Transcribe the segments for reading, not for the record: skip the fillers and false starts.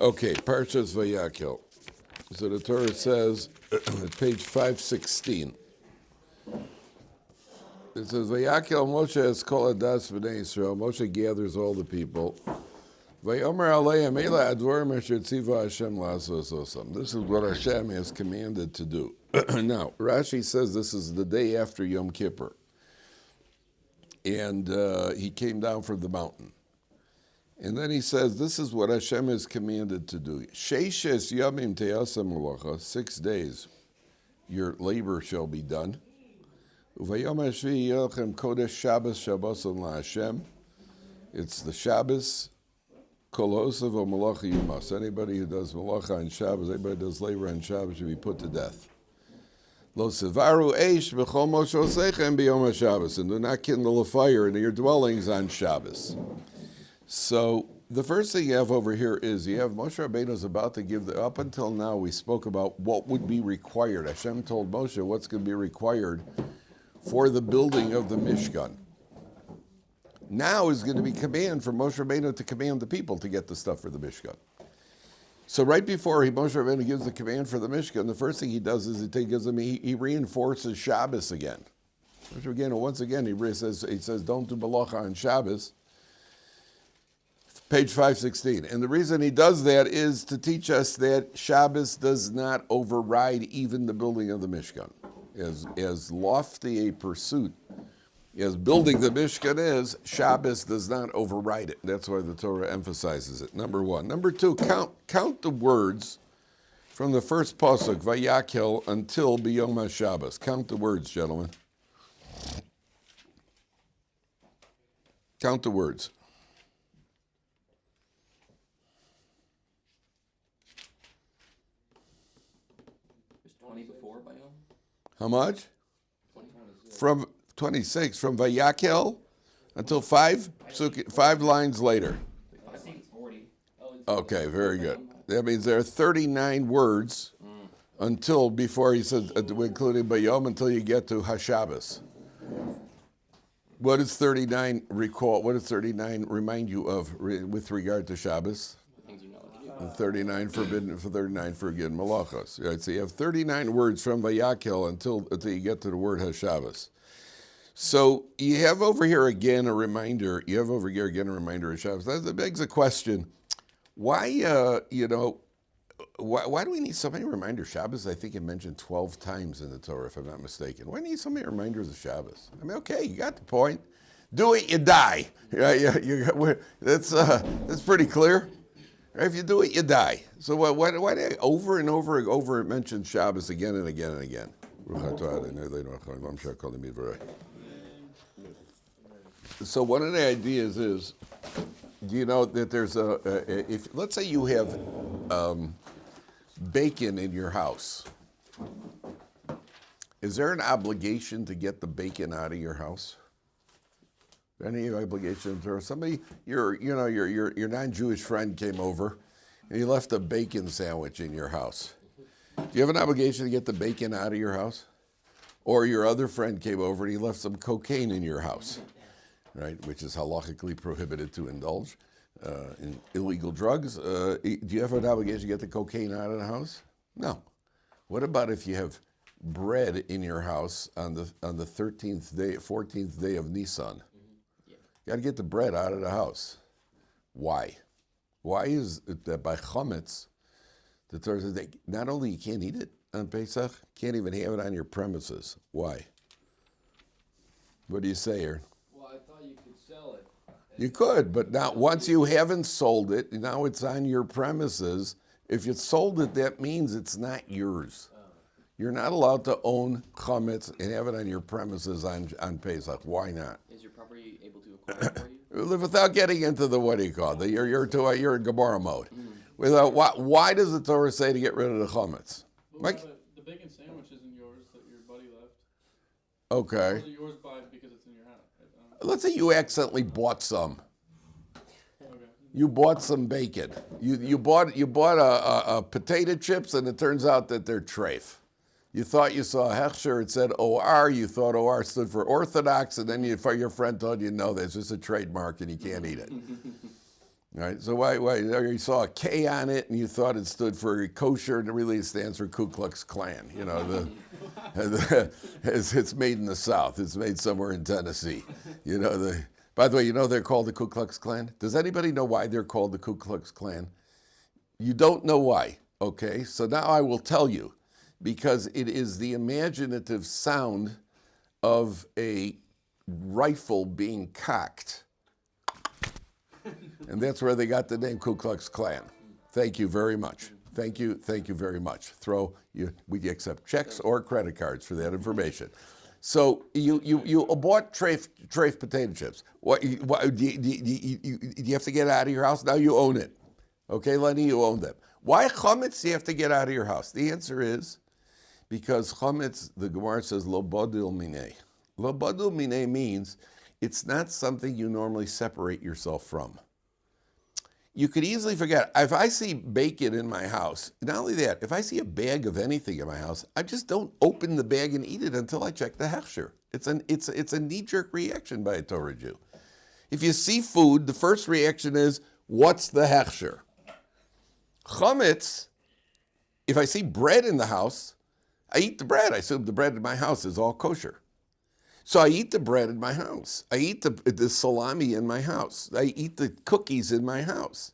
Okay, Parsha's Vayakhel. So the Torah says, at page 516, it says, Vayakhel Moshe es kol adas b'nei Yisrael. Moshe gathers all the people. Vayomer aleim eila advorim asher tziva Hashem la'asos osam. This is what Hashem has commanded to do. Now, Rashi says this is the day after Yom Kippur. And he came down from the mountain. And then he says, this is what Hashem has commanded to do. Sheishes yamim te'asa melacha, 6 days your labor shall be done. Uvayom hashvi yelchem kodesh Shabbos Shabboson la'Hashem. It's the Shabbos, kol osav o melacha yumas. Anybody who does melacha on Shabbos, anybody who does labor on Shabbos should be put to death. Lo sevaru eish b'chol moshe osechem b'yom HaShabbos. And do not kindle a fire in your dwellings on Shabbos. So the first thing you have over here is you have Moshe Rabbeinu is about to give up until now we spoke about what would be required. Hashem told Moshe what's going to be required for the building of the Mishkan. Now is going to be command for Moshe Rabbeinu to command the people to get the stuff for the Mishkan. So right before Moshe Rabbeinu gives the command for the Mishkan, the first thing he does is he reinforces Shabbos again. Once again, he says don't do Malacha on Shabbos. Page 516. And the reason he does that is to teach us that Shabbos does not override even the building of the Mishkan. As lofty a pursuit as building the Mishkan is, Shabbos does not override it. That's why the Torah emphasizes it, number one. Number two, count the words from the first pasuk, Vayakhel, until B'yom HaShabbos. Count the words, gentlemen. Count the words. How much? 26. From 26, from Vayakhel until 5 lines later. I think it's 40. Okay, very good. That means there are 39 words until before he says, including Bayom, until you get to HaShabbos. What does 39 recall? What does 39 remind you of with regard to Shabbos? 39 forbidden malachos. Right? So you have 39 words from Vayakhel until you get to the word HaShabbos. So you have over here again a reminder. of Shabbos. That begs a question: why? Why do we need so many reminders? Shabbos, I think, it mentioned 12 times in the Torah, if I'm not mistaken. Why do you need so many reminders of Shabbos? I mean, okay, you got the point. Do it, you die. That's pretty clear. If you do it, you die. So why do I over and over mention Shabbos again and again and again? So one of the ideas is, do you know that there's if let's say you have bacon in your house, is there an obligation to get the bacon out of your house? Any obligation or somebody, your non-Jewish friend came over and he left a bacon sandwich in your house. Do you have an obligation to get the bacon out of your house? Or your other friend came over and he left some cocaine in your house, right? Which is halachically prohibited to indulge in illegal drugs. Do you have an obligation to get the cocaine out of the house? No. What about if you have bread in your house on the 14th day of Nisan? You got to get the bread out of the house. Why? Why is it that by chametz, the Torah says that not only you can't eat it on Pesach, can't even have it on your premises. Why? What do you say, Aaron? Well, I thought you could sell it. You could, but now once you haven't sold it, now it's on your premises. If you sold it, that means it's not yours. You're not allowed to own chametz and have it on your premises on Pesach. Why not? Is your property able to acquire it for you? Without getting into the what do you call it? You're in Gemara mode. Why does the Torah say to get rid of the chametz? Mike? The bacon sandwich isn't yours that your buddy left. Okay. Is it yours because it's in your house? Let's say you accidentally bought some. Okay. You bought some bacon. You bought a potato chips, and it turns out that they're treif. You thought you saw a hechsher, it said OR, you thought OR stood for Orthodox, and then your friend told you, no, that's just a trademark and you can't eat it. Right? So why you saw a K on it and you thought it stood for kosher, and really it stands for Ku Klux Klan. You know, it's made in the South. It's made somewhere in Tennessee. You know, by the way, you know they're called the Ku Klux Klan? Does anybody know why they're called the Ku Klux Klan? You don't know why, okay? So now I will tell you, because it is the imaginative sound of a rifle being cocked. And that's where they got the name Ku Klux Klan. Thank you very much. Thank you very much. We accept checks or credit cards for that information. So you bought trafe potato chips. Do you have to get out of your house? Now you own it. Okay, Lenny, you own them. Why chametz do you have to get out of your house? The answer is because chametz, the Gemara says, lo badil minei. Lo badil minei means it's not something you normally separate yourself from. You could easily forget. If I see bacon in my house, not only that, if I see a bag of anything in my house, I just don't open the bag and eat it until I check the hechsher. It's a knee-jerk reaction by a Torah Jew. If you see food, the first reaction is, what's the hechsher? Chametz, if I see bread in the house, I eat the bread. I assume the bread in my house is all kosher. So I eat the bread in my house. I eat the salami in my house. I eat the cookies in my house.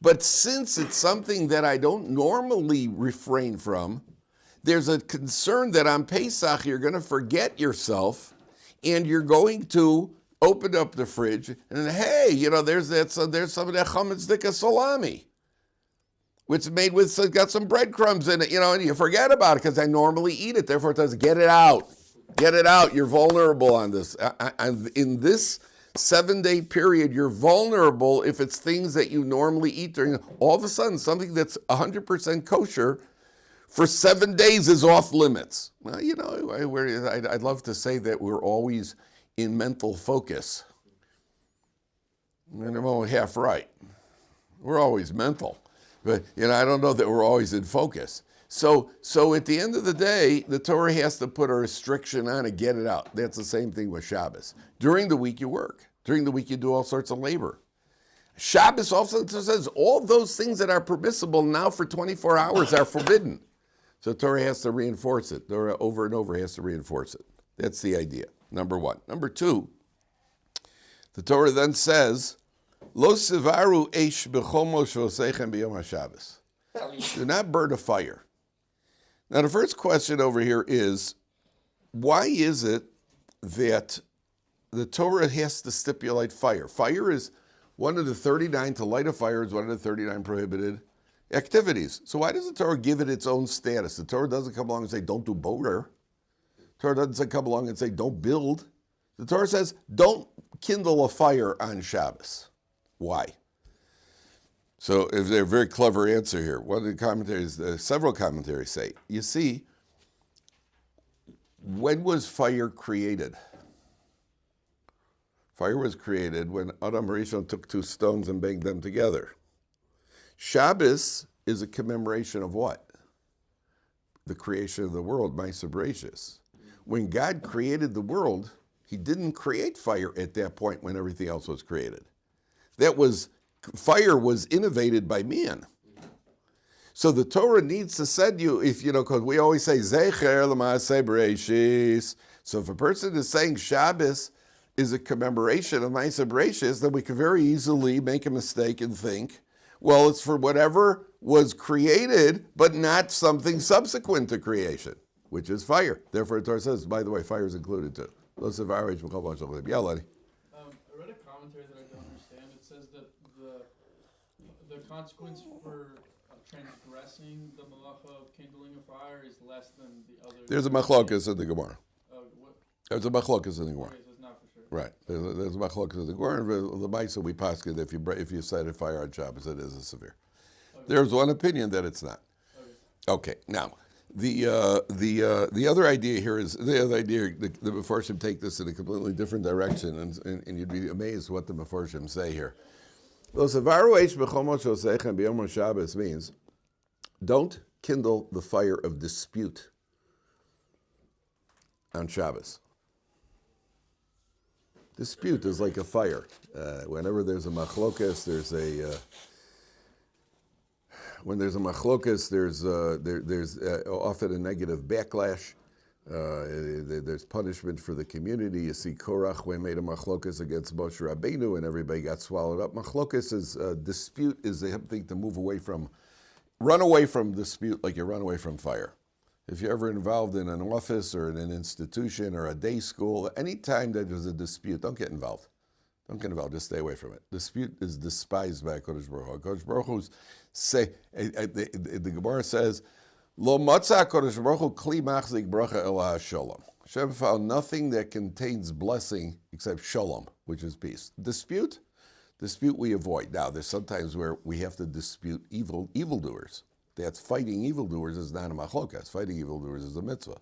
But since it's something that I don't normally refrain from, there's a concern that on Pesach you're going to forget yourself and you're going to open up the fridge and hey, you know, there's some of that chametz dika salami, which is made with, got some breadcrumbs in it, you know, and you forget about it because I normally eat it. Therefore, it does get it out. Get it out. You're vulnerable on this. In this 7-day period, you're vulnerable if it's things that you normally eat during. All of a sudden, something that's 100% kosher for 7 days is off limits. Well, you know, I'd love to say that we're always in mental focus. And I'm only half right. We're always mental. But, you know, I don't know that we're always in focus. So at the end of the day, the Torah has to put a restriction on it, get it out. That's the same thing with Shabbos. During the week, you work. During the week, you do all sorts of labor. Shabbos also says all those things that are permissible now for 24 hours are forbidden. So Torah has to reinforce it. Torah over and over has to reinforce it. That's the idea, number one. Number two, the Torah then says, Lo sivaru eish b'chomo shosechem b'yom HaShabbos. Do not burn a fire. Now, the first question over here is, why is it that the Torah has to stipulate fire? Fire is one of the 39, to light a fire is one of the 39 prohibited activities. So why does the Torah give it its own status? The Torah doesn't come along and say, don't do boater. The Torah doesn't come along and say, don't build. The Torah says, don't kindle a fire on Shabbos. Why? So there's a very clever answer here. One of the commentaries, several commentaries say, you see, when was fire created? Fire was created when Adam Rishon took 2 stones and banged them together. Shabbos is a commemoration of what? The creation of the world, Ma'aseh Bereshis. When God created the world, he didn't create fire at that point when everything else was created. Fire was innovated by man. So the Torah needs to send you, because we always say, Zecher l'Ma'aseh Bereshis. So if a person is saying Shabbos is a commemoration of Ma'aseh Bereshis, then we can very easily make a mistake and think, well, it's for whatever was created, but not something subsequent to creation, which is fire. Therefore, the Torah says, by the way, fire is included too. I read a commentary that I don't understand. It says that the consequence for transgressing the malacha of kindling a fire is less than the other. There's a machlokas in the Gemara. What? There's a machlokas in the Gemara. Okay, so it's not for sure. Right. There's a machlokas in the Gemara. The Maisa we paskin if you set a fire on Shabbos, it is a severe. Okay. There's one opinion that it's not. Okay. Now, the other idea here is the Mefarshim take this in a completely different direction, and you'd be amazed what the Mefarshim say here. Means don't kindle the fire of dispute on Shabbos. Dispute is like a fire. Whenever there's a machlokas, when there's a machlokas, there's often a negative backlash. There's punishment for the community. You see Korach, when made a machlokas against Moshe Rabbeinu, and everybody got swallowed up. Machlokas is dispute is the thing to move away from, run away from dispute like you run away from fire. If you're ever involved in an office or in an institution or a day school, anytime that there's a dispute, don't get involved. Don't get involved. Just stay away from it. Dispute is despised by HaKadosh Baruch Hu. HaKadosh Baruch Hu's say, the Gemara says, Lo matzah HaKadosh Baruch Hu kli machzik bracha ela shalom. Hashem found nothing that contains blessing except shalom, which is peace. Dispute we avoid. Now, there's sometimes where we have to dispute evildoers. That's fighting evildoers is not a machlokas. Fighting evildoers is a mitzvah.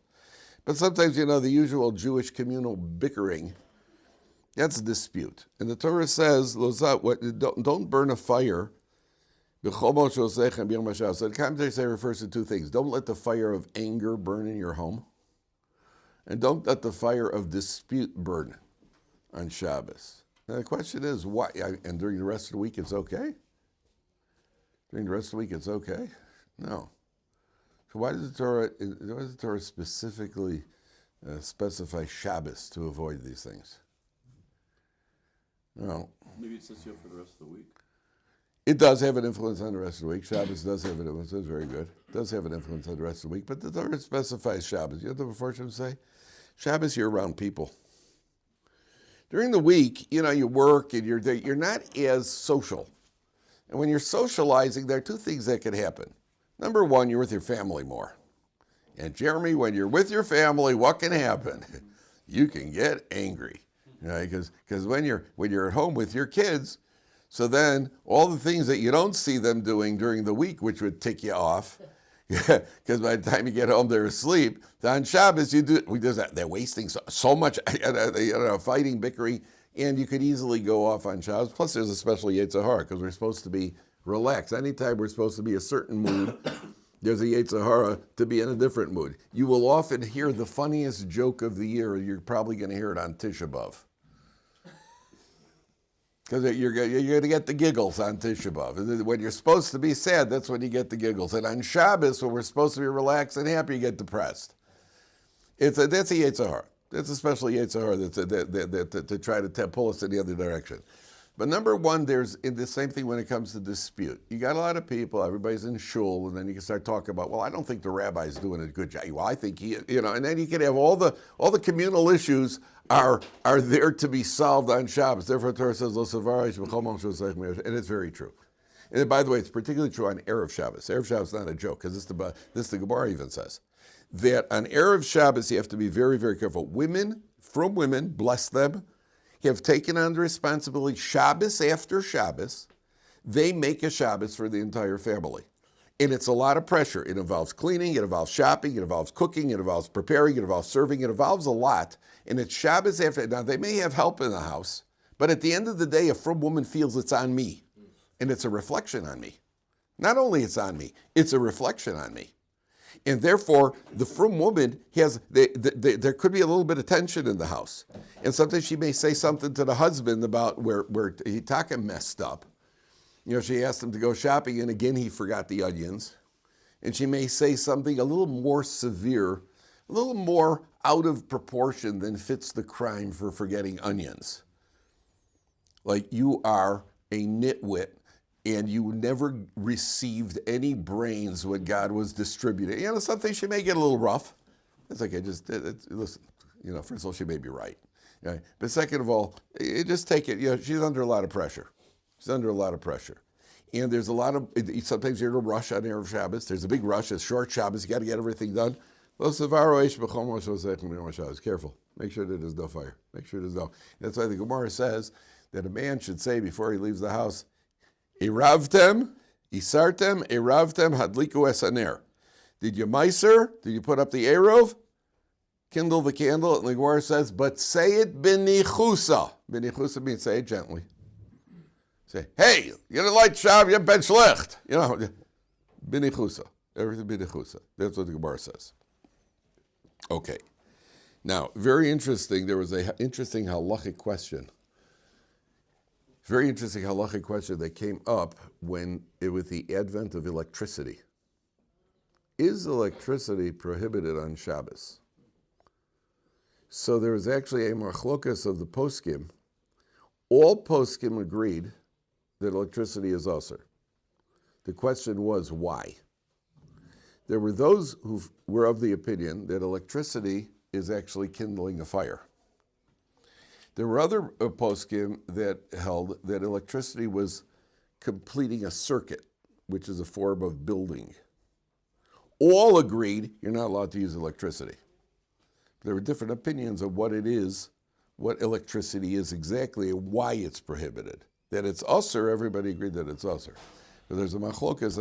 But sometimes, the usual Jewish communal bickering, that's a dispute. And the Torah says, don't burn a fire. So the commentary refers to two things. Don't let the fire of anger burn in your home. And don't let the fire of dispute burn on Shabbos. Now the question is, why? And during the rest of the week, it's okay? During the rest of the week, it's okay? No. So why does the Torah specifically specify Shabbos to avoid these things? No. Maybe it sets you up for the rest of the week. It does have an influence on the rest of the week. Shabbos does have an influence. That's very good. It does have an influence on the rest of the week. But the Torah specifies Shabbos. You know what the Proficient say? Shabbos, you're around people. During the week, you work and you're not as social. And when you're socializing, there are two things that can happen. Number one, you're with your family more. And Jeremy, when you're with your family, what can happen? You can get angry, right? Because when you're at home with your kids, so then all the things that you don't see them doing during the week, which would tick you off, because by the time you get home, they're asleep. On Shabbos, they're wasting so much, fighting, bickering, and you could easily go off on Shabbos. Plus, there's a special Yetzer Hara, because we're supposed to be relaxed. Anytime we're supposed to be a certain mood, there's a Yetzer Hara to be in a different mood. You will often hear the funniest joke of the year. You're probably going to hear it on Tisha B'Av. Because you're going to get the giggles on Tisha B'Av. When you're supposed to be sad, that's when you get the giggles. And on Shabbos, when we're supposed to be relaxed and happy, you get depressed. That's a Yetzer Hara. That's a special Yetzer Hara to try to pull us in the other direction. But number one, there's the same thing when it comes to dispute. You got a lot of people, everybody's in shul, and then you can start talking about, well, I don't think the rabbi's doing a good job. Well, I think he, and then you can have all the communal issues are there to be solved on Shabbos. Therefore, the Torah says, Lo savarish b'chol mom shosech, and it's very true. And by the way, it's particularly true on Erev Shabbos. Erev Shabbos is not a joke, because this the Gemara even says that on Erev Shabbos you have to be very, very careful. Women, bless them, have taken on the responsibility Shabbos after Shabbos. They make a Shabbos for the entire family. And it's a lot of pressure. It involves cleaning, it involves shopping, it involves cooking, it involves preparing, it involves serving, it involves a lot. And it's Shabbos after. Now, they may have help in the house, but at the end of the day, a frum woman feels it's on me. And it's a reflection on me. Not only it's on me, it's a reflection on me. And therefore, the frum woman has, there could be a little bit of tension in the house. And sometimes she may say something to the husband about where Hitaka messed up. She asked him to go shopping, and again, he forgot the onions. And she may say something a little more severe, a little more out of proportion than fits the crime for forgetting onions. Like, you are a nitwit, and you never received any brains when God was distributing. Something she may get a little rough. It's okay, listen, first of all, she may be right. Right? But second of all, just take it, she's under a lot of pressure. She's under a lot of pressure. And there's a lot of, sometimes you're in a rush on Erev Shabbos. There's a big rush, a short Shabbos, you got to get everything done. Careful. Make sure that there's no fire. Make sure there's no. That's why the Gemara says that a man should say before he leaves the house, Iravtem, Isartem, Iravtem, Hadliku Esaner. Did you meiser? Did you put up the Erov? Kindle the candle. And the Gemara says, but say it b'nichusa. B'nichusa means say it gently. Say, hey, you didn't light Shabbos, you ben schlecht. B'nichusa. Everything b'nichusa. That's what the Gemara says. Okay. Now, very interesting, there was an interesting halachic question. Very interesting halachic question that came up with the advent of electricity. Is electricity prohibited on Shabbos? So there was actually a machlokas of the poskim. All poskim agreed that electricity is usher. The question was why? There were those who were of the opinion that electricity is actually kindling a fire. There were other poskim that held that electricity was completing a circuit, which is a form of building. All agreed you're not allowed to use electricity. There were different opinions of what it is, what electricity is exactly, and why it's prohibited. That it's usher, everybody agreed that it's usher. But there was a machlokas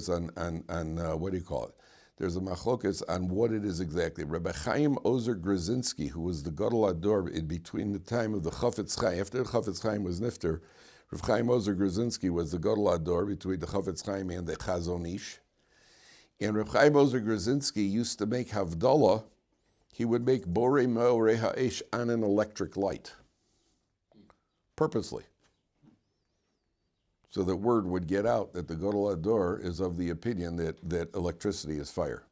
on what do you call it? There's a machlokas on what it is exactly. Rabbi Chaim Ozer Grzinski, who was the Gadol Ador in between the time of the Chafetz Chaim, after the Chafetz Chaim was nifter, Rabbi Chaim Ozer Grzinski was the Gadol Ador between the Chafetz Chaim and the Chazon Ish. And Rabbi Chaim Ozer Grzinski used to make Havdalah. He would make Borei Me'orei Ha'esh on an electric light, purposely. So that word would get out that the Gadol Ador is of the opinion that electricity is fire.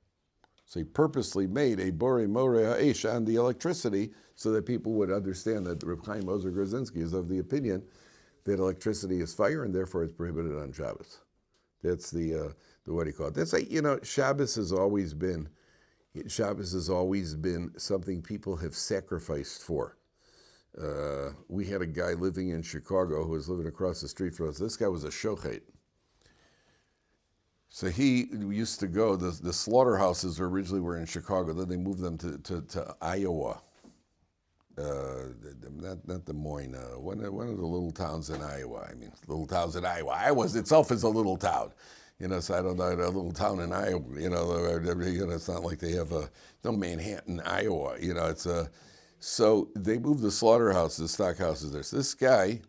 So he purposely made a Borei Me'orei Ha'esh on the electricity so that people would understand that Reb Chaim Ozer Grzinski is of the opinion that electricity is fire and therefore it's prohibited on Shabbos. That's the what do you call it? That's like, Shabbos has always been something people have sacrificed for. We had a guy living in Chicago who was living across the street from us. This guy was a shochet. So he used to go, the slaughterhouses originally were in Chicago, then they moved them to Iowa. Not Des Moines, one of the little towns in Iowa. Little towns in Iowa. Iowa itself is a little town. So I don't know, a little town in Iowa, it's not like they have no Manhattan, Iowa, it's so they moved the slaughterhouses, the stock houses there. So this guy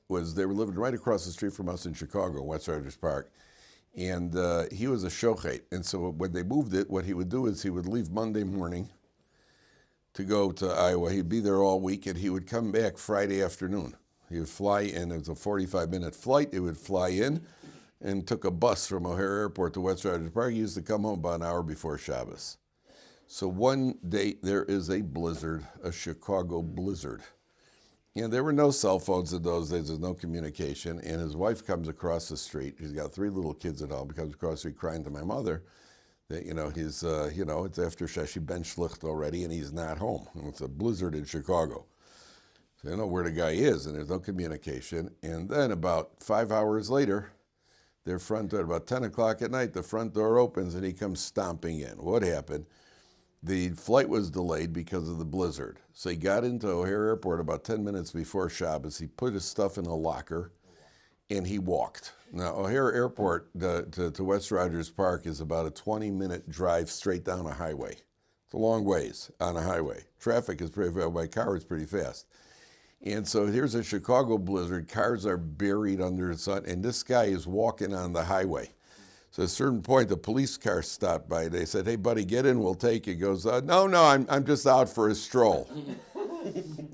they were living right across the street from us in Chicago, West Riders Park, and he was a shochet. And so when they moved it, what he would do is he would leave Monday morning to go to Iowa. He'd be there all week, and he would come back Friday afternoon. He would fly in. It was a 45-minute flight. He would fly in and took a bus from O'Hare Airport to West Riders Park. He used to come home about an hour before Shabbos. So one day there is a blizzard, a Chicago blizzard. And there were no cell phones in those days, there's no communication. And his wife comes across the street. He's got 3 little kids at home. He comes across the street crying to my mother that, he's, it's after Sheshi Ben Shlicht already and he's not home. And it's a blizzard in Chicago. So they know where the guy is and there's no communication. And then about 5 hours later, their front door, about 10 o'clock at night, the front door opens and he comes stomping in. What happened? The flight was delayed because of the blizzard. So he got into O'Hare Airport about 10 minutes before Shabbos. He put his stuff in a locker and he walked. Now, O'Hare Airport to West Riders Park is about a 20-minute drive straight down a highway. It's a long ways on a highway. Traffic is pretty fast. By car, it's pretty fast. And so here's a Chicago blizzard. Cars are buried under the sun, and this guy is walking on the highway. So at a certain point, the police car stopped by. They said, "Hey, buddy, get in. We'll take you." He goes, "No, I'm just out for a stroll."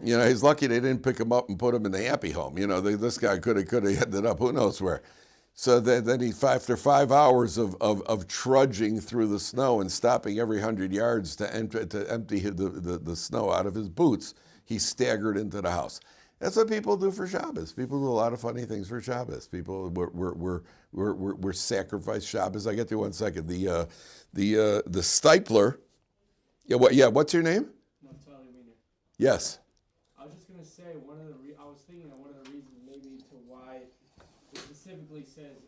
He's lucky they didn't pick him up and put him in the happy home. This guy could have ended up who knows where. So then he, after 5 hours of trudging through the snow and stopping every 100 yards to empty the snow out of his boots, he staggered into the house. That's what people do for Shabbos. People do a lot of funny things for Shabbos. People were sacrificed Shabbos. I get to 1 second. The Stipler. What's your name? Yes. I was just gonna say I was thinking that one of the reasons maybe to why it specifically says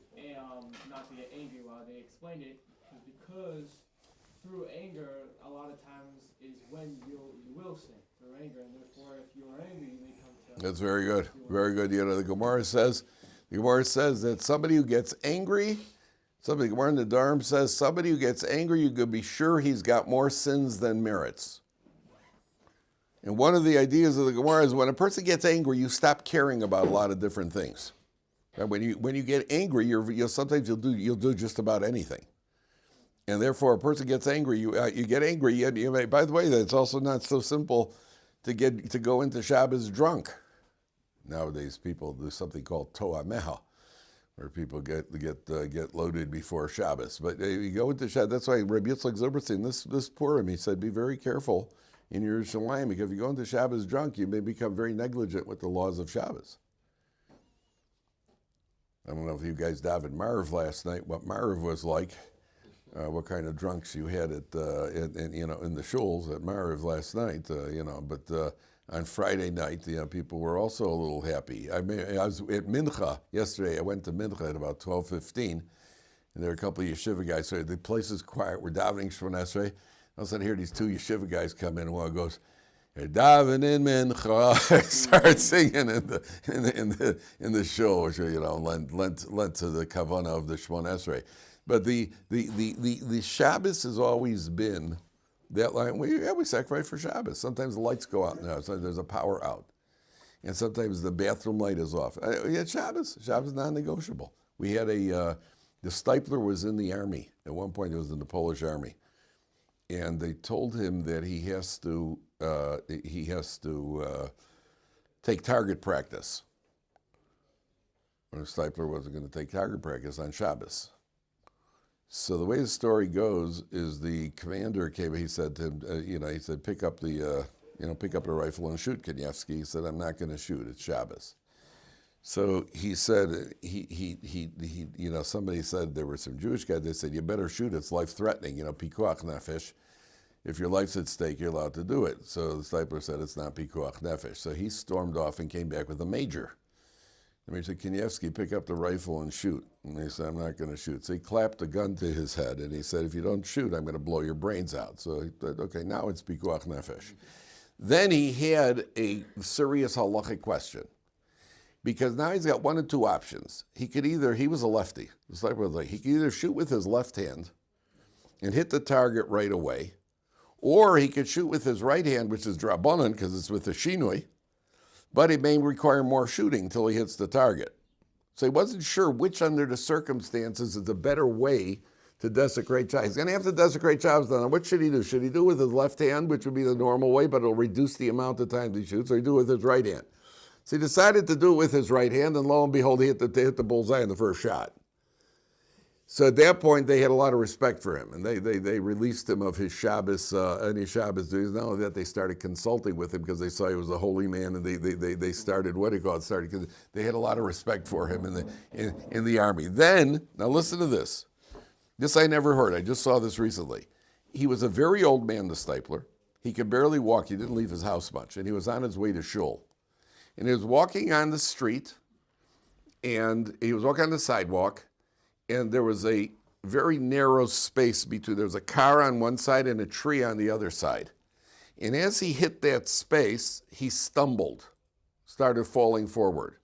not to get angry while they explained it is because through anger a lot of times is when you will sin through anger, and therefore if you are angry you may come to. That's very good. Very good. The Gemara says that somebody who gets angry, the Gemara in the Dharm says somebody who gets angry, you could be sure he's got more sins than merits. And one of the ideas of the Gemara is when a person gets angry, you stop caring about a lot of different things. And when you get angry, sometimes you'll do just about anything. And therefore, a person gets angry. You get angry. By the way, it's also not so simple to go into Shabbos drunk. Nowadays, people do something called toa meha, where people get loaded before Shabbos. But you go into Shabbos. That's why Rabbi Yitzchak Zilberstein, this Purim, he said, be very careful in Yerushalayim, because if you go into Shabbos drunk, you may become very negligent with the laws of Shabbos. I don't know if you guys davened Mariv last night, what Mariv was like, what kind of drunks you had in the shuls at Mariv last night, but on Friday night, people were also a little happy. I was at Mincha yesterday. I went to Mincha at about 12:15, and there were a couple of yeshiva guys. So the place is quiet. We're davening Shemon Esrei. All of a sudden, I hear these two yeshiva guys come in, and one goes, "You're davening Mincha." I start singing in the shul, which lent to the kavanah of the Shemon Esrei. But the Shabbos has always been that line. We sacrifice for Shabbos. Sometimes the lights go out now. Sometimes there's a power out. And sometimes the bathroom light is off. Shabbos is non-negotiable. We had the Stipler was in the army. At one point, he was in the Polish army. And they told him that he has to take target practice. And Stipler wasn't going to take target practice on Shabbos. So the way the story goes is the commander came. He said to him, he said, pick up the rifle and shoot Kanievsky. He said, I'm not going to shoot. It's Shabbos. So he said, somebody said there were some Jewish guys. They said, you better shoot. It's life-threatening. Pikuach nefesh. If your life's at stake, you're allowed to do it. So the Stipler said, it's not pikuach nefesh. So he stormed off and came back with a major. The major said, Kanievsky, pick up the rifle and shoot. And he said, I'm not going to shoot. So he clapped a gun to his head, and he said, if you don't shoot, I'm going to blow your brains out. So he said, okay, now it's pikuach nefesh. Then he had a serious halachic question, because now he's got one of two options. He was a lefty. The Stipler was like, he could either shoot with his left hand and hit the target right away, or he could shoot with his right hand, which is drabanan, because it's with the shinui, but it may require more shooting until he hits the target. So he wasn't sure which, under the circumstances, is a better way to desecrate Shabbos. He's going to have to desecrate Shabbos. Now, what should he do? Should he do it with his left hand, which would be the normal way, but it'll reduce the amount of times he shoots, or he do it with his right hand? So he decided to do it with his right hand, and lo and behold, he hit the bullseye in the first shot. So at that point, they had a lot of respect for him, and they released him of his Shabbos, any Shabbos duties. Not only that, they started consulting with him because they saw he was a holy man, and they started, because they had a lot of respect for him in the army. Then, now listen to this. This I never heard. I just saw this recently. He was a very old man, the Stipler. He could barely walk. He didn't leave his house much, and he was on his way to shul. And he was walking on the street, and he was walking on the sidewalk, and there was a very narrow space between, there was a car on one side and a tree on the other side. And as he hit that space, he stumbled, started falling forward.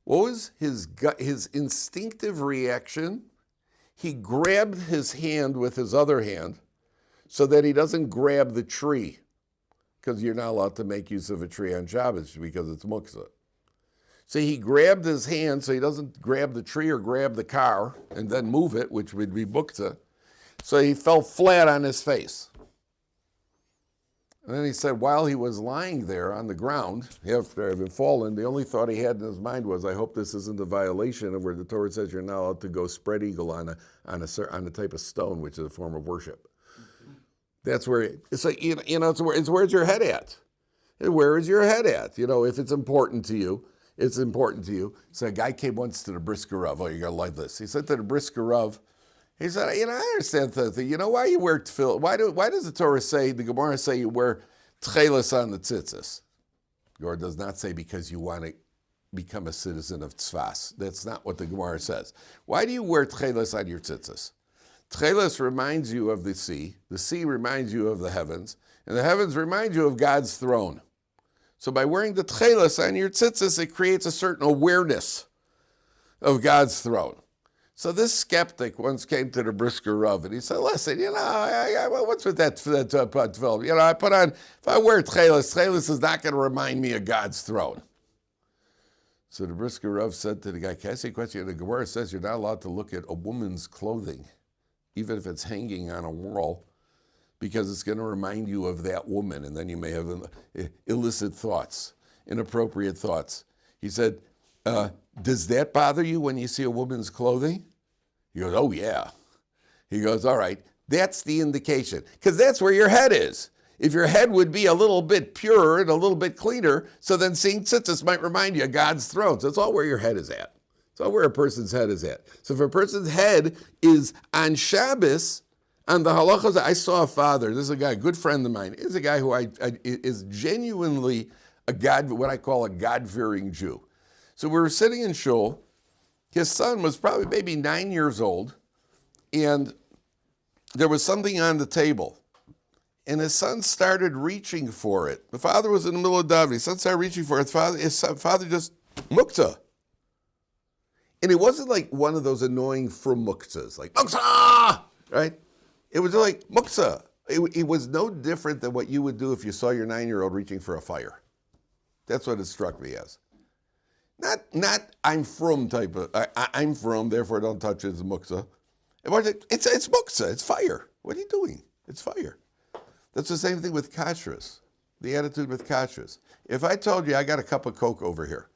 What was his instinctive reaction? He grabbed his hand with his other hand so that he doesn't grab the tree, because you're not allowed to make use of a tree on Shabbos because it's muktzah. So he grabbed his hand so he doesn't grab the tree or grab the car and then move it, which would be muktzah. So he fell flat on his face. And then he said, while he was lying there on the ground, after having fallen, the only thought he had in his mind was, I hope this isn't a violation of where the Torah says you're not allowed to go spread eagle on a type of stone, which is a form of worship. That's where, it's like, it's where's your head at? Where is your head at? If it's important to you, it's important to you. So a guy came once to the Brisker Rav. Oh, you gotta like this. He said to the Brisker Rav, he said, I understand that thing. Why you wear tefillin? Why does the Torah say, the Gemara say you wear tchelis on the tzitzis? The Gemara does not say because you want to become a citizen of tzvas. That's not what the Gemara says. Why do you wear tchelis on your tzitzis? Tchelis reminds you of the sea reminds you of the heavens, and the heavens remind you of God's throne. So by wearing the tchelis on your tzitzis, it creates a certain awareness of God's throne. So this skeptic once came to the Brisker Rav, and he said, listen, what's with that tefillin? I put on, if I wear tchelis is not going to remind me of God's throne. So the Brisker Rav said to the guy, can I ask you a question? The Gemara says you're not allowed to look at a woman's clothing even if it's hanging on a wall, because it's going to remind you of that woman, and then you may have illicit thoughts, inappropriate thoughts. He said, does that bother you when you see a woman's clothing? He goes, oh yeah. He goes, all right, that's the indication, because that's where your head is. If your head would be a little bit purer and a little bit cleaner, so then seeing tzitzis might remind you of God's throne. So it's all where your head is at. It's all where a person's head is at. So if a person's head is on Shabbos, on the halachas, I saw a father, this is a guy, a good friend of mine, is a guy who is genuinely what I call a God-fearing Jew. So we were sitting in shul, his son was probably maybe 9 years old, and there was something on the table. And his son started reaching for it. The father was in the middle of davening. His son started reaching for it. His father just muktzah. And it wasn't like one of those annoying from muktzahs, like muktzah, right? It was like muktzah. It was no different than what you would do if you saw your 9-year-old reaching for a fire. That's what it struck me as. Not I'm from type of, I'm from, therefore don't touch it, it's muktzah. It's muktzah, it's fire. What are you doing? It's fire. That's the same thing with kashrus, the attitude with kashrus. If I told you I got a cup of Coke over here,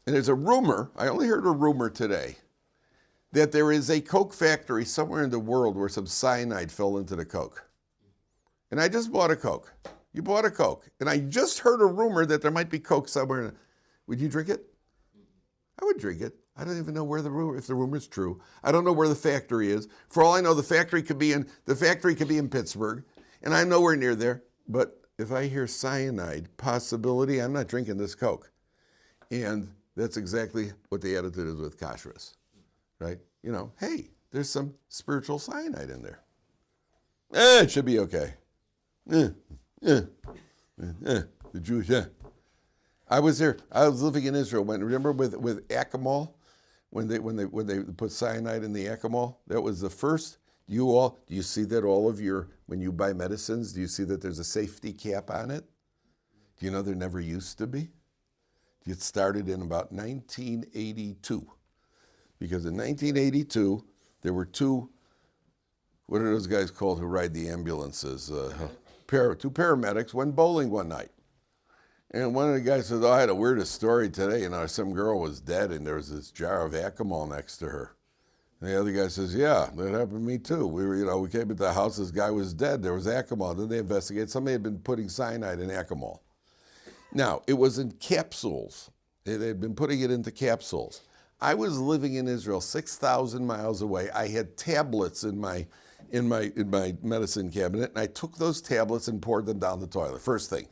and there's a rumor, I only heard a rumor today, that there is a Coke factory somewhere in the world where some cyanide fell into the Coke. And I just bought a Coke. You bought a Coke. And I just heard a rumor that there might be Coke somewhere. Would you drink it? I would drink it. I don't even know where if the rumor is true. I don't know where the factory is. For all I know, the factory could be in Pittsburgh. And I'm nowhere near there, but if I hear cyanide possibility, I'm not drinking this Coke. And that's exactly what the attitude is with kashrus, right? You know, hey, there's some spiritual cyanide in there. It should be okay. The Jewish, I was there. I was living in Israel. Remember with Acamol, when they put cyanide in the Acamol? That was the first. Do you see that when you buy medicines, do you see that there's a safety cap on it? Do you know there never used to be? It started in about 1982. Because in 1982, there were two, what are those guys called who ride the ambulances? Two paramedics went bowling one night. And one of the guys said, I had a weirdest story today. Some girl was dead and there was this jar of Acamol next to her. And the other guy says, yeah, that happened to me too. We came into the house, this guy was dead, there was Acamol. Then they investigated, somebody had been putting cyanide in Acamol. Now, it was in capsules. They had been putting it into capsules. I was living in Israel, 6,000 miles away. I had tablets in my medicine cabinet, and I took those tablets and poured them down the toilet, first thing.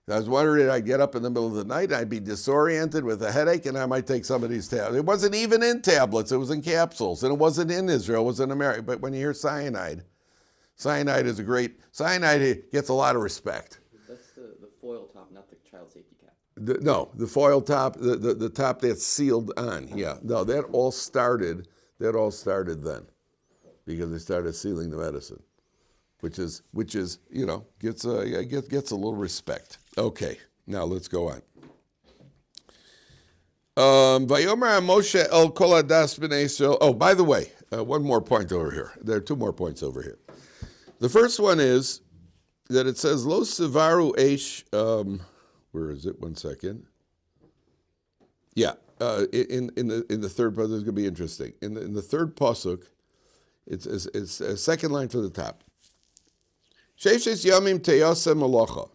I was wondering, I'd get up in the middle of the night, I'd be disoriented with a headache, and I might take some of these tablets. It wasn't even in tablets, it was in capsules, and it wasn't in Israel, it was in America. But when you hear cyanide cyanide gets a lot of respect. That's the foil top, not the child safety cap. The foil top, the top that's sealed on, yeah. No, that all started then, because they started sealing the medicine. Which is gets a little respect. Okay, now let's go on. Vayomer Moshe el kol hadas b'nei Yisrael. Oh, by the way, one more point over here. There are two more points over here. The first one is that it says lo sivaru eish. Where is it? 1 second. Yeah, in the third pasuk, it's going to be interesting. In the third pasuk, it's a second line from the top. 6 yamim teyaseh malacha.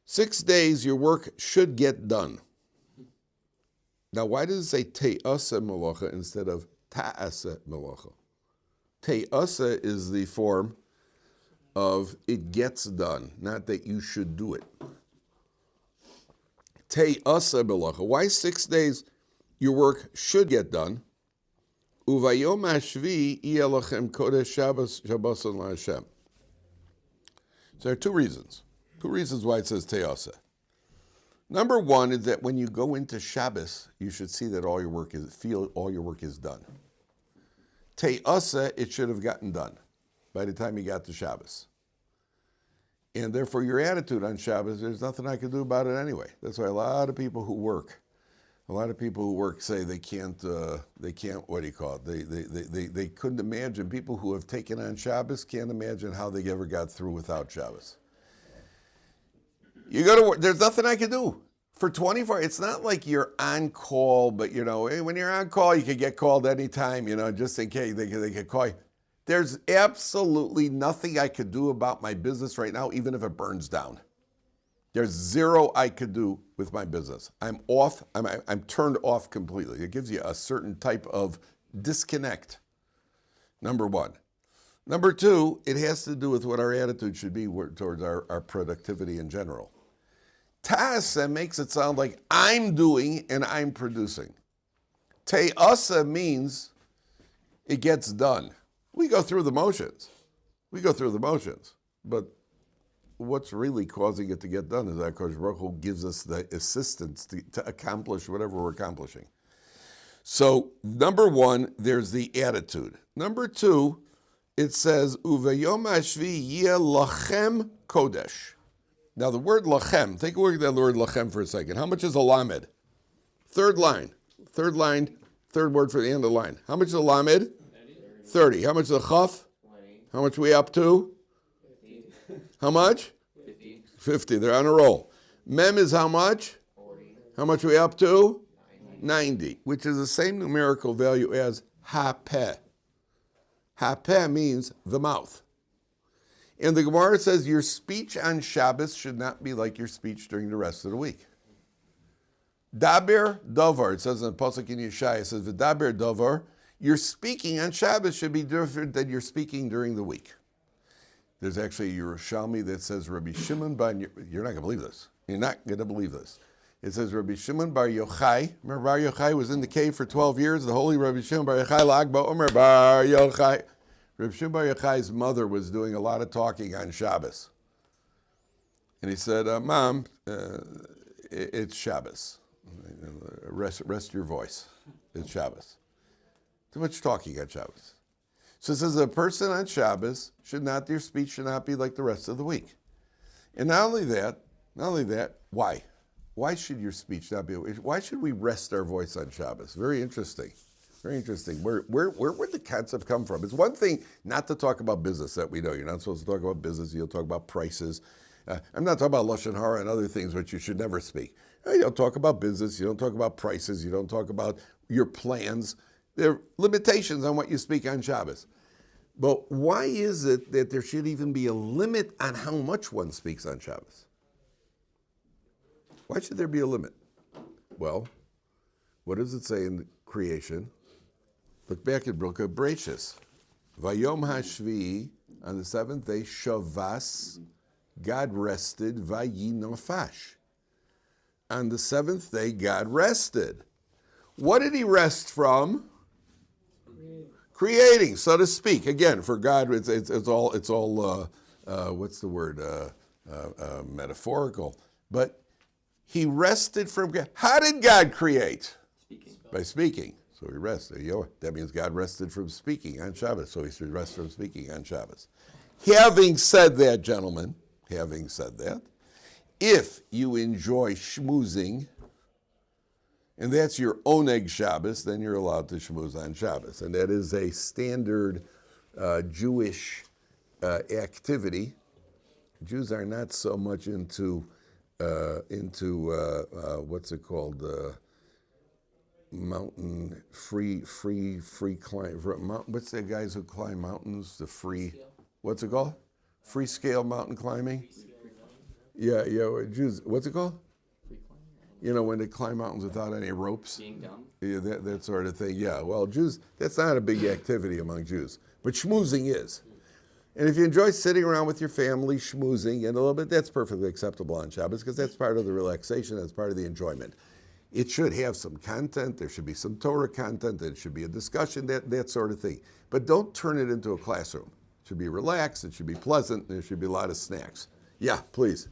6 days your work should get done. Now, why does it say teyaseh malacha instead of ta'aseh malacha? Teyaseh is the form of it gets done, not that you should do it. Teyaseh malacha. Why 6 days your work should get done? Uvayom hashvi yeh lachem kodesh Shabbos LaHashem. So there are two reasons why it says Teyaseh. Number one is that when you go into Shabbos, you should see that all your work is done. Teyaseh, it should have gotten done by the time you got to Shabbos. And therefore your attitude on Shabbos, there's nothing I can do about it anyway. That's why a lot of people who work A lot of people who work say they can't, what do you call it? They couldn't imagine, people who have taken on Shabbos can't imagine how they ever got through without Shabbos. You go to work, there's nothing I can do. For 24, it's not like you're on call, but when you're on call, you can get called anytime, just in case they could call you. There's absolutely nothing I could do about my business right now, even if it burns down. There's zero I could do with my business. I'm off, I'm turned off completely. It gives you a certain type of disconnect, number one. Number two, it has to do with what our attitude should be towards our productivity in general. Ta'asa makes it sound like I'm doing and I'm producing. Te'asa means it gets done. We go through the motions. But what's really causing it to get done is that Kodesh Baruch Hu gives us the assistance to accomplish whatever we're accomplishing. So, number one, there's the attitude. Number two, it says, Uvayom hashvi yeh lachem kodesh. Now, the word lachem, take a look at that word lachem for a second. How much is a lamed? Third line, third word for the end of the line. How much is a lamed? 30. How much is a chaf? 20. How much are we up to? 50. How much? 50. 50. They're on a roll. Mem is how much? 40. How much are we up to? 90. 90, which is the same numerical value as hapeh. Hapeh means the mouth. And the Gemara says your speech on Shabbos should not be like your speech during the rest of the week. Daber davar, it says in the Pasuk in Yeshaya, it says, V'daber davar, your speaking on Shabbos should be different than your speaking during the week. There's actually a Yerushalmi that says, Rabbi Shimon bar, you're not going to believe this. You're not going to believe this. It says, Rabbi Shimon bar Yochai, remember Bar Yochai was in the cave for 12 years, the holy Rabbi Shimon bar Yochai, Lag ba'omer bar Yochai. Rabbi Shimon bar Yochai's mother was doing a lot of talking on Shabbos. And he said, Mom, it's Shabbos. Rest your voice. It's Shabbos. Too much talking on Shabbos. So it says a person on Shabbos their speech should not be like the rest of the week. And not only that, why? Why should your speech not be? Why should we rest our voice on Shabbos? Very interesting. Very interesting. Where would the concept come from? It's one thing not to talk about business that we know. You're not supposed to talk about business. You'll talk about prices. I'm not talking about Lashon Hara and other things which you should never speak. You don't talk about business. You don't talk about prices. You don't talk about your plans. There are limitations on what you speak on Shabbos. But why is it that there should even be a limit on how much one speaks on Shabbos? Why should there be a limit? Well, what does it say in creation? Look back at Brooke of Bereshis. Vayom hashvi, on the seventh day, Shavas, God rested, vayinofash. On the seventh day, God rested. What did he rest from? Creating, so to speak. Again, for God, it's all what's the word? Metaphorical. But he rested from God. How did God create? Speaking. By speaking. So he rested. That means God rested from speaking on Shabbos. So he should rest from speaking on Shabbos. Having said that, gentlemen, if you enjoy schmoozing, and that's your oneg Shabbos, then you're allowed to schmooze on Shabbos. And that is a standard Jewish activity. Jews are not so much into what's it called? Mountain free climb. What's the guys who climb mountains? The free, what's it called? Free scale mountain climbing. Yeah. Jews. What's it called? When they climb mountains without any ropes. Being dumb. Yeah, that sort of thing. Yeah. Well, Jews. That's not a big activity among Jews, but schmoozing is. And if you enjoy sitting around with your family, schmoozing, and a little bit, that's perfectly acceptable on Shabbos because that's part of the relaxation, that's part of the enjoyment. It should have some content, there should be some Torah content, there should be a discussion, that sort of thing. But don't turn it into a classroom. It should be relaxed, it should be pleasant, and there should be a lot of snacks. Yeah, please.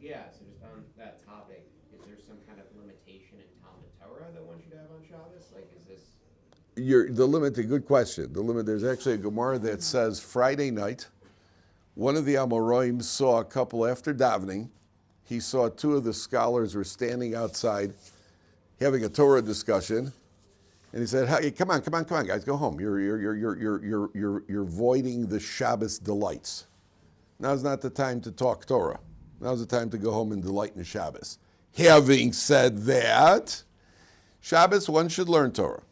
Yeah, so just on that topic, is there some kind of limitation in Talmud Torah that one should have on Shabbos? Like, is this... Good question. There's actually a Gemara that says Friday night, one of the Amoraim saw a couple after davening. He saw two of the scholars were standing outside. having a Torah discussion, and he said, "Hey, come on, guys, go home. You're voiding the Shabbos delights. Now's not the time to talk Torah. Now's the time to go home and delight in Shabbos." Having said that, Shabbos, one should learn Torah.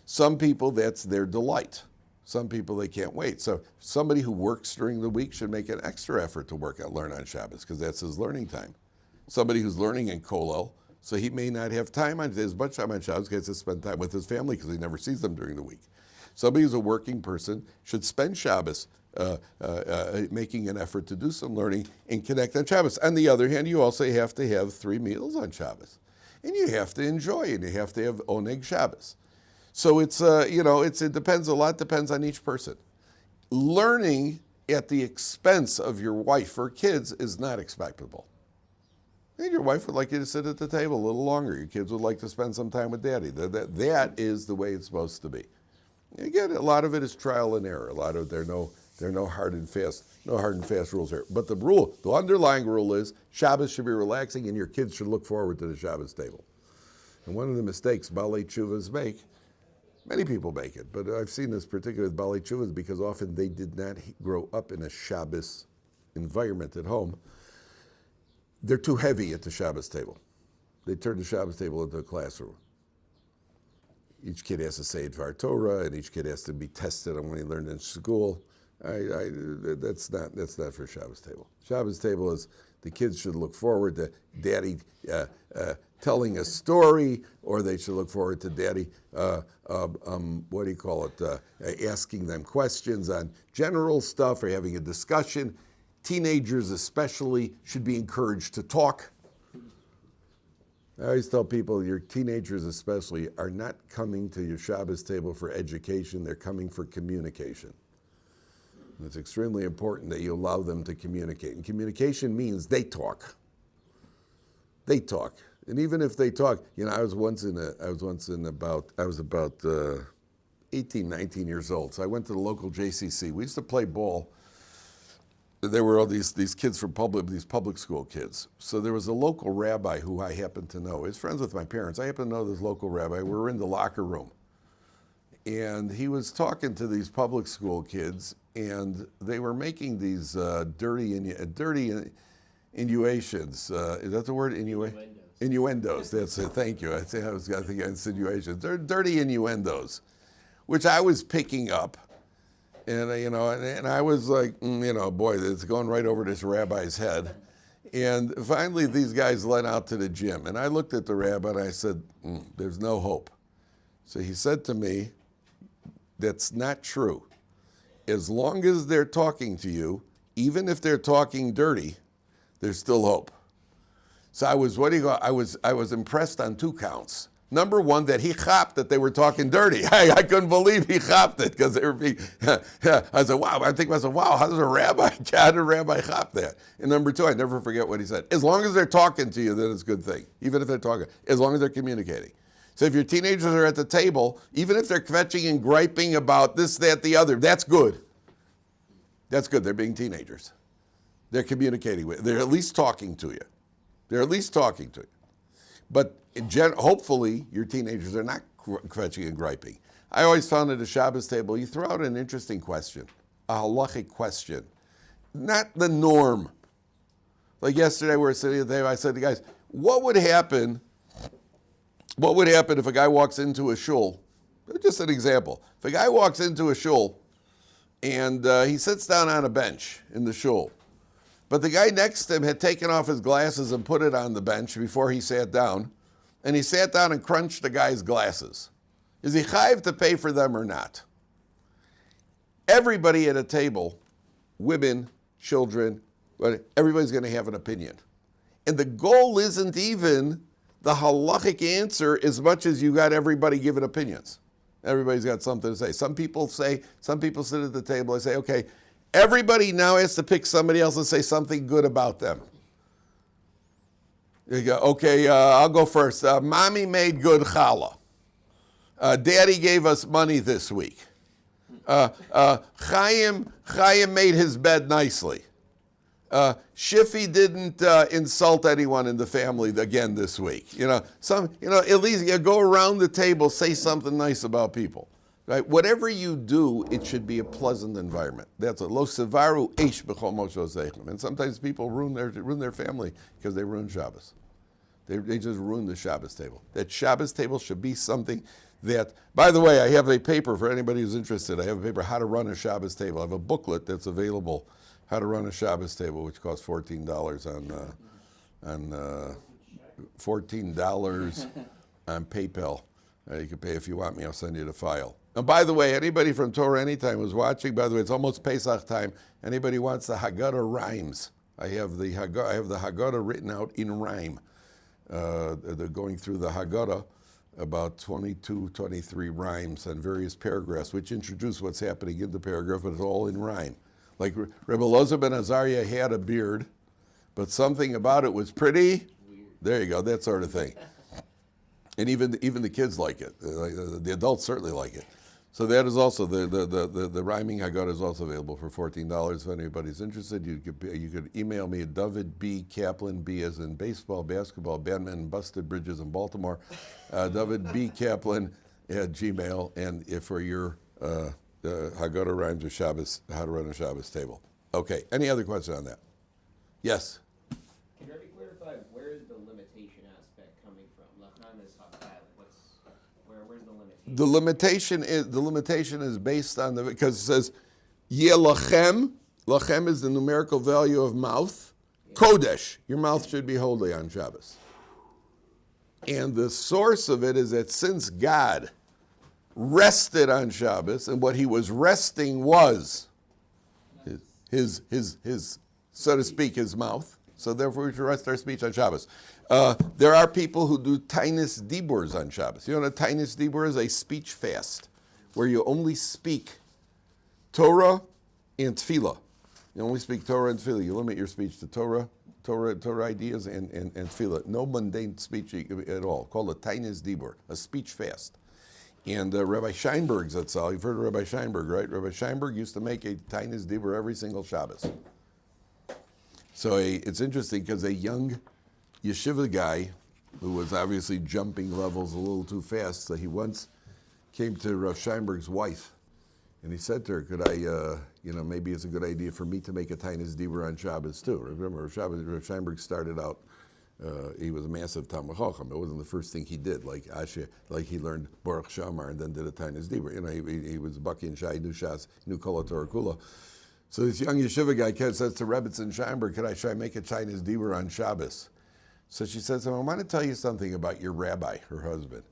Some people, that's their delight. Some people, they can't wait. So somebody who works during the week should make an extra effort to learn on Shabbos, because that's his learning time. Somebody who's learning in Kollel, so he may not have time as much time on Shabbos, gets to spend time with his family because he never sees them during the week. Somebody who's a working person should spend Shabbos making an effort to do some learning and connect on Shabbos. On the other hand, you also have to have 3 meals on Shabbos. And you have to enjoy it. You have to have Oneg Shabbos. So it depends, a lot depends on each person. Learning at the expense of your wife or kids is not expectable. And your wife would like you to sit at the table a little longer. Your kids would like to spend some time with daddy. That is the way it's supposed to be. Again, a lot of it is trial and error. A lot of there are no hard and fast rules here. But the underlying rule is Shabbos should be relaxing, and your kids should look forward to the Shabbos table. And one of the mistakes Balei Tshuvas make, many people make it, but I've seen this particularly with Balei Tshuvas because often they did not grow up in a Shabbos environment at home. They're too heavy at the Shabbos table. They turn the Shabbos table into a classroom. Each kid has to say Dvar Torah, and each kid has to be tested on when he learned in school. That's not for Shabbos table. Shabbos table is the kids should look forward to daddy telling a story, or they should look forward to daddy, asking them questions on general stuff or having a discussion. Teenagers especially should be encouraged to talk. I always tell people, your teenagers especially are not coming to your Shabbos table for education, they're coming for communication. And it's extremely important that you allow them to communicate. And communication means they talk. They talk. And even if they talk, I was about 18, 19 years old. So I went to the local JCC. We used to play ball. There were all these kids from these public school kids. So there was a local rabbi who I happened to know. He was friends with my parents. I happened to know this local rabbi. We were in the locker room. And he was talking to these public school kids, and they were making these dirty innuations. Is that the word? Innuendos. That's it. Thank you. I was going to think insinuations. They're dirty innuendos, which I was picking up. And I was like, boy, it's going right over this rabbi's head. And finally, these guys led out to the gym. And I looked at the rabbi and I said, there's no hope. So he said to me, that's not true. As long as they're talking to you, even if they're talking dirty, there's still hope. So I was impressed on 2 counts. Number one, that he chopped that they were talking dirty. I couldn't believe he chopped it because they were being. I said, wow. I think wow, how does a rabbi chop that? And number 2, I never forget what he said. As long as they're talking to you, then it's a good thing. Even if they're talking, as long as they're communicating. So if your teenagers are at the table, even if they're kvetching and griping about this, that, the other, that's good. That's good. They're being teenagers. They're communicating with. They're at least talking to you. But hopefully, your teenagers are not kvetching and griping. I always found at a Shabbos table, you throw out an interesting question, a halachic question, not the norm. Like yesterday, we were sitting at the table, I said to the guys, what would happen if a guy walks into a shul? Just an example. If a guy walks into a shul and he sits down on a bench in the shul, but the guy next to him had taken off his glasses and put it on the bench before he sat down, and he sat down and crunched the guy's glasses. Is he chayiv to pay for them or not? Everybody at a table, women, children, everybody's going to have an opinion. And the goal isn't even the halachic answer as much as you got everybody giving opinions. Everybody's got something to say. Some people sit at the table and say, okay, everybody now has to pick somebody else and say something good about them. You go, okay, I'll go first. Mommy made good challah. Daddy gave us money this week. Chaim made his bed nicely. Shiffy didn't insult anyone in the family again this week. At least you go around the table, say something nice about people. Right? Whatever you do, it should be a pleasant environment. That's a lo sevaru eish b'chol moshe zeichem. And sometimes people ruin their family because they ruin Shabbos. They just ruin the Shabbos table. That Shabbos table should be something that, by the way, I have a paper for anybody who's interested. I have a paper, How to Run a Shabbos Table. I have a booklet that's available, How to Run a Shabbos Table, which costs $14 $14 on PayPal. You can pay if you want me. I'll send you the file. And by the way, anybody from Torah Anytime who's watching, by the way, it's almost Pesach time. Anybody wants the Haggadah rhymes? I have the Haggadah written out in rhyme. They're going through the Haggadah, about 22, 23 rhymes on various paragraphs, which introduce what's happening in the paragraph, but it's all in rhyme. Like Rebbe Elazar ben Azariah had a beard, but something about it was pretty. There you go, that sort of thing. And even the kids like it. The adults certainly like it. So that is also, the rhyming Haggadah is also available for $14. If anybody's interested, you could email me at Dovid B. Kaplan, B as in baseball, basketball, badminton, busted bridges in Baltimore, Dovid B. Kaplan at Gmail, and if for your Haggadah rhymes or Shabbos, how to run a Shabbos table. Okay, any other question on that? Yes? Can you already clarify where is the limitation aspect coming from? Lachan is Vayakhel. Where's the limitation? The limitation is based on because it says Yeh lachem. Lachem is the numerical value of mouth. Kodesh. Your mouth should be holy on Shabbos. And the source of it is that since God rested on Shabbos, and what he was resting was his so to speak, his mouth. So therefore we should rest our speech on Shabbos. There are people who do tainis diburs on Shabbos. You know what a tainis dibur is? A speech fast, where you only speak Torah and tefillah. You only speak Torah and tefillah. You limit your speech to Torah ideas and tefillah. No mundane speech at all. Called a tainis dibur, a speech fast. And Rabbi Scheinberg Zatzal, you've heard of Rabbi Scheinberg, right? Rabbi Scheinberg used to make a tainis dibur every single Shabbos. So it's interesting because a young yeshiva guy who was obviously jumping levels a little too fast, so he once came to Rav Scheinberg's wife, and he said to her, could I, maybe it's a good idea for me to make a tainis dibur on Shabbos too. Remember, Rav Scheinberg started out, he was a massive Talmid Chacham. It wasn't the first thing he did, like he learned Baruch Shamar and then did a tainis dibur. He was Baki and Shai, knew Shas, knew Kol Torah Kula. So this young yeshiva guy says to Rebbetzin Scheinberg, should I make a tainis dibur on Shabbos? So she says to him, I want to tell you something about your rabbi, her husband.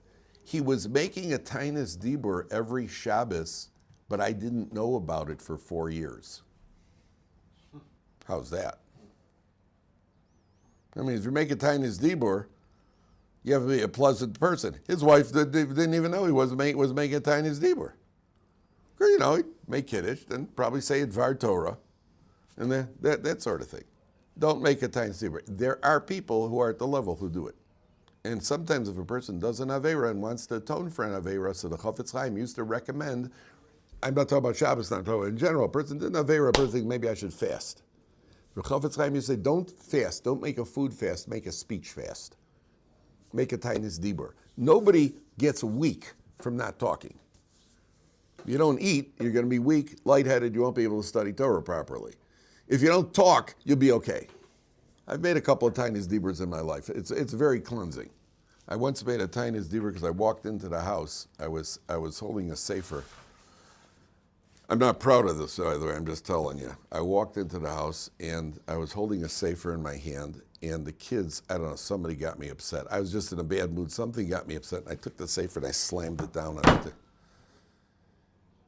He was making a tainis dibur every Shabbos, but I didn't know about it for 4 years. How's that? I mean, if you make a tainis dibur, you have to be a pleasant person. His wife didn't even know he was making a tainis dibur. He'd make Kiddush, then probably say a Dvar Torah, and that sort of thing. Don't make a tainis dibur. There are people who are at the level who do it. And sometimes if a person does an Aveira and wants to atone for an Aveira, so the Chafetz Chaim used to recommend, I'm not talking about Shabbos, not talking about in general, a person did an Aveira, a person thinks maybe I should fast. The Chafetz Chaim used to say, don't fast, don't make a food fast, make a speech fast. Make a tainis dibur. Nobody gets weak from not talking. If you don't eat, you're going to be weak, lightheaded, you won't be able to study Torah properly. If you don't talk, you'll be okay. I've made a couple of tainis diburs in my life. It's very cleansing. I once made a tainis dibur because I walked into the house. I was holding a sefer. I'm not proud of this, by the way, I'm just telling you. I walked into the house and I was holding a sefer in my hand, and the kids, I don't know, somebody got me upset. I was just in a bad mood. Something got me upset, and I took the sefer and I slammed it down on it.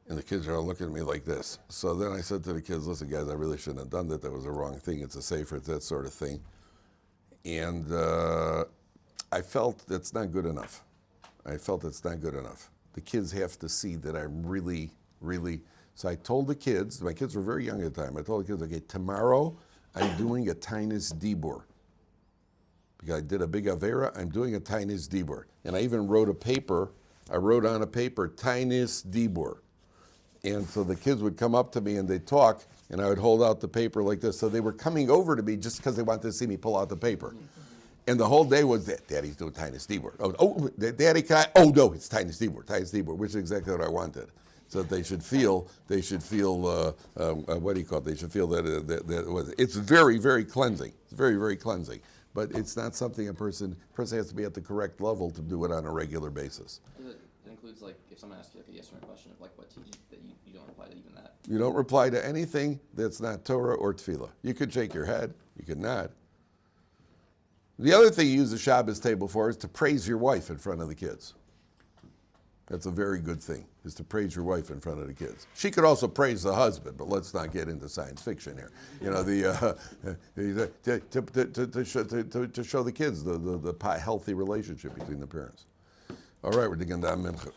And the kids are all looking at me like this. So then I said to the kids, listen, guys, I really shouldn't have done that. That was the wrong thing. It's a sefer, it's that sort of thing. And I felt that's not good enough. The kids have to see that I'm really, really... So I told the kids, my kids were very young at the time, I told the kids, okay, tomorrow I'm doing a tainis dibur. Because I did a big Aveira, I'm doing a tainis dibur. And I even wrote on a paper, tainis dibur. And so the kids would come up to me and they'd talk, and I would hold out the paper like this. So they were coming over to me just because they wanted to see me pull out the paper. And the whole day was that Daddy's doing tiny Stewart. Daddy, can I? Oh no, it's tiny Stewart, which is exactly what I wanted. So that they should feel, what do you call it? They should feel that it was. It's very, very cleansing. It's very, very cleansing. But it's not something a person has to be at the correct level to do it on a regular basis. It includes like if someone asks you like a yes or no question of like what teaching that you don't reply to even that. You don't reply to anything that's not Torah or Tefillah. You could shake your head. You could nod. The other thing you use the Shabbos table for is to praise your wife in front of the kids. That's a very good thing, is to praise your wife in front of the kids. She could also praise the husband, but let's not get into science fiction here. You know, to show the kids the healthy relationship between the parents. All right, we're digging down Mincha.